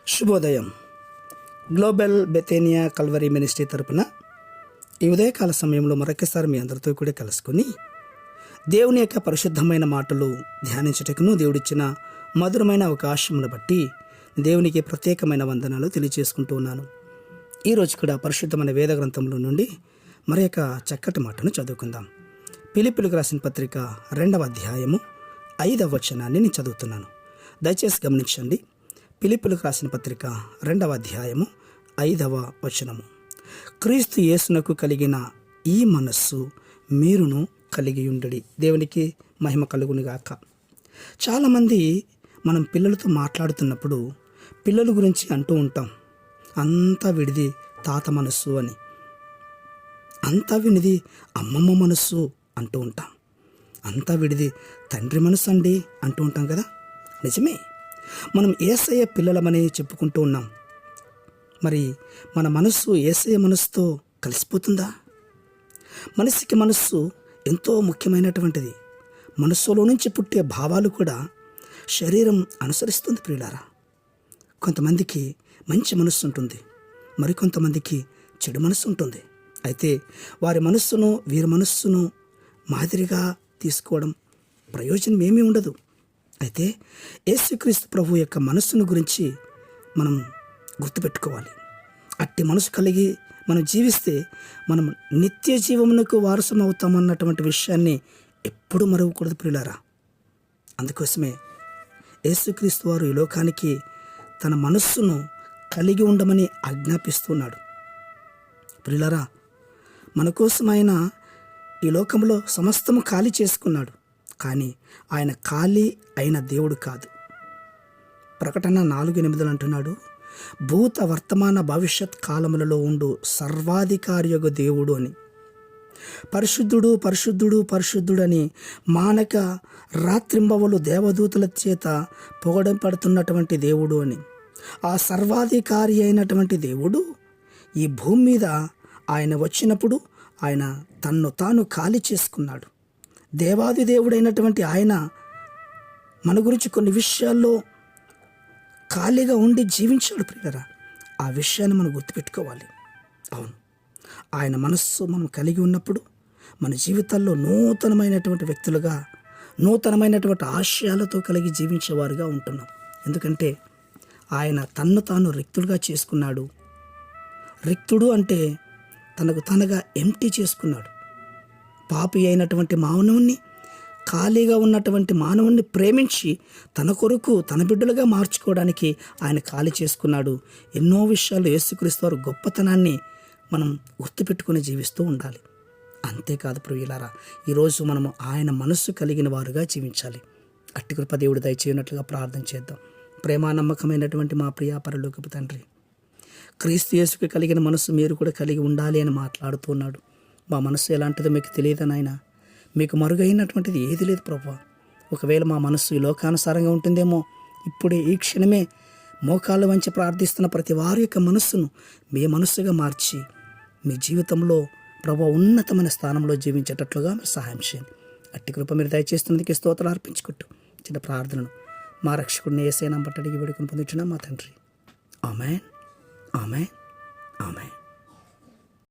శుభోదయం. Global బెతేనియా Calvary ministry తరపున ఈ ఉదయకాల సమయంలో మరొకసారి మీ అందరితో కూడా కలుసుకొని దేవుని యొక్క పరిశుద్ధమైన మాటలు ధ్యానించుటకును దేవుడిచ్చిన మధురమైన అవకాశమును బట్టి దేవునికి ప్రత్యేకమైన వందనాలు తెలియజేసుకుంటూ ఉన్నాను. ఈరోజు కూడా పరిశుద్ధమైన వేద గ్రంథంలో నుండి మరి యొక్క చక్కటి మాటను చదువుకుందాం. ఫిలిప్పీయులకు రాసిన పత్రిక 2వ అధ్యాయము 5వ వచనాన్ని నేను చదువుతున్నాను. దయచేసి గమనించండి. ఫిలిప్పీయులకు రాసిన పత్రిక 2వ అధ్యాయము 5వ వచనము. క్రీస్తు యేసునకు కలిగిన ఈ మనస్సు మీరును కలిగి ఉండుడి. దేవునికి మహిమ కలుగునుగాక. చాలామంది మనం పిల్లలతో మాట్లాడుతున్నప్పుడు పిల్లల గురించి అంటూ ఉంటాం, అంతా విడిది తాత మనస్సు అని, అంతా వినిది అమ్మమ్మ మనస్సు అంటూ ఉంటాం, అంతా విడిది తండ్రి మనస్సు అండి అంటూ ఉంటాం కదా. నిజమే, మనం యేసయ్య పిల్లలమని చెప్పుకుంటూ ఉన్నాం. మరి మన మనస్సు యేసయ్య మనస్సుతో కలిసిపోతుందా? మనిషికి మనస్సు ఎంతో ముఖ్యమైనటువంటిది. మనస్సులో నుంచి పుట్టే భావాలు కూడా శరీరం అనుసరిస్తుంది. ప్రియులారా, కొంతమందికి మంచి మనస్సు ఉంటుంది, మరికొంతమందికి చెడు మనస్సు ఉంటుంది. అయితే వారి మనస్సును వీరి మనస్సును మాదిరిగా తీసుకోవడం ప్రయోజనం ఏమీ ఉండదు. అయితే యేసుక్రీస్తు ప్రభు యొక్క మనస్సును గురించి మనం గుర్తుపెట్టుకోవాలి. అట్టి మనసు కలిగి మనం జీవిస్తే మనం నిత్య జీవమునకు వారసం అవుతామన్నటువంటి విషయాన్ని ఎప్పుడు మరవకూడదు ప్రియులారా. అందుకోసమే యేసుక్రీస్తు వారు ఈ లోకానికి తన మనస్సును కలిగి ఉండమని ఆజ్ఞాపిస్తున్నాడు. ప్రియులారా, మన కోసం ఆయన ఈ లోకంలో సమస్తము ఖాళీ చేసుకున్నాడు. కానీ ఆయన ఖాళీ అయిన దేవుడు కాదు. ప్రకటన 4:8 అంటున్నాడు, భూత వర్తమాన భవిష్యత్ కాలములలో ఉండు సర్వాధికారియగు దేవుడు అని. పరిశుద్ధుడు పరిశుద్ధుడు పరిశుద్ధుడని మానక రాత్రింబవలు దేవదూతల చేత పొగడపడుతున్నటువంటి దేవుడు అని. ఆ సర్వాధికారి అయినటువంటి దేవుడు ఈ భూమి మీద ఆయన వచ్చినప్పుడు ఆయన తన్ను తాను ఖాళీ చేసుకున్నాడు. దేవాది దేవుడైనటువంటి ఆయన మన గురించి కొన్ని విషయాల్లో ఖాళీగా ఉండి జీవించాడు ప్రియులారా. ఆ విషయాన్ని మనం గుర్తుపెట్టుకోవాలి. అవును, ఆయన మనస్సు మనం కలిగి ఉన్నప్పుడు మన జీవితాల్లో నూతనమైనటువంటి వ్యక్తులుగా, నూతనమైనటువంటి ఆశయాలతో కలిగి జీవించేవారుగా ఉంటున్నాం. ఎందుకంటే ఆయన తన్ను తాను రిక్తుడుగా చేసుకున్నాడు. రిక్తుడు అంటే తనకు తనగా ఎంటీ చేసుకున్నాడు. పాపి అయినటువంటి మానవుణ్ణి, ఖాళీగా ఉన్నటువంటి మానవుణ్ణి ప్రేమించి తన కొరకు తన బిడ్డలుగా మార్చుకోవడానికి ఆయన ఖాళీ చేసుకున్నాడు. ఎన్నో విషయాలు యేసుక్రీస్తు వారి గొప్పతనాన్ని మనం గుర్తుపెట్టుకుని జీవిస్తూ ఉండాలి. అంతేకాదు ప్రియులారా, ఈరోజు మనము ఆయన మనస్సు కలిగిన వారుగా జీవించాలి. అట్టి కృప దేవుడు దయచేయనట్లుగా ప్రార్థన చేద్దాం. ప్రేమ నమ్మకమైనటువంటి మా ప్రియ పరలోకపు తండ్రి, క్రీస్తు యేసుకు కలిగిన మనస్సు మీరు కూడా కలిగి ఉండాలి అని మాట్లాడుతున్నాడు. మా మనస్సు ఎలాంటిదో మీకు తెలియదు నాయన. మీకు మరుగైనటువంటిది ఏది లేదు ప్రభువా. ఒకవేళ మా మనస్సు ఈ లోకానుసారంగా ఉంటుందేమో, ఇప్పుడే ఈ క్షణమే మోకాళ్ళు వంచి ప్రార్థిస్తున్న ప్రతి వారి యొక్క మనస్సును మీ మనస్సుగా మార్చి మీ జీవితంలో ప్రభువా ఉన్నతమైన స్థానంలో జీవించేటట్లుగా మీరు సహాయం చేయండి. అట్టి కృప మీరు దయచేస్తున్నందుకు స్తోత్రాలు అర్పించుకుంటూ చిన్న ప్రార్థనను మా రక్షకుడిని యేసయ్య నామమున అడిగి వేడుకొని పొందుచున్నాం మా తండ్రి. ఆమేన్, ఆమేన్, ఆమేన్.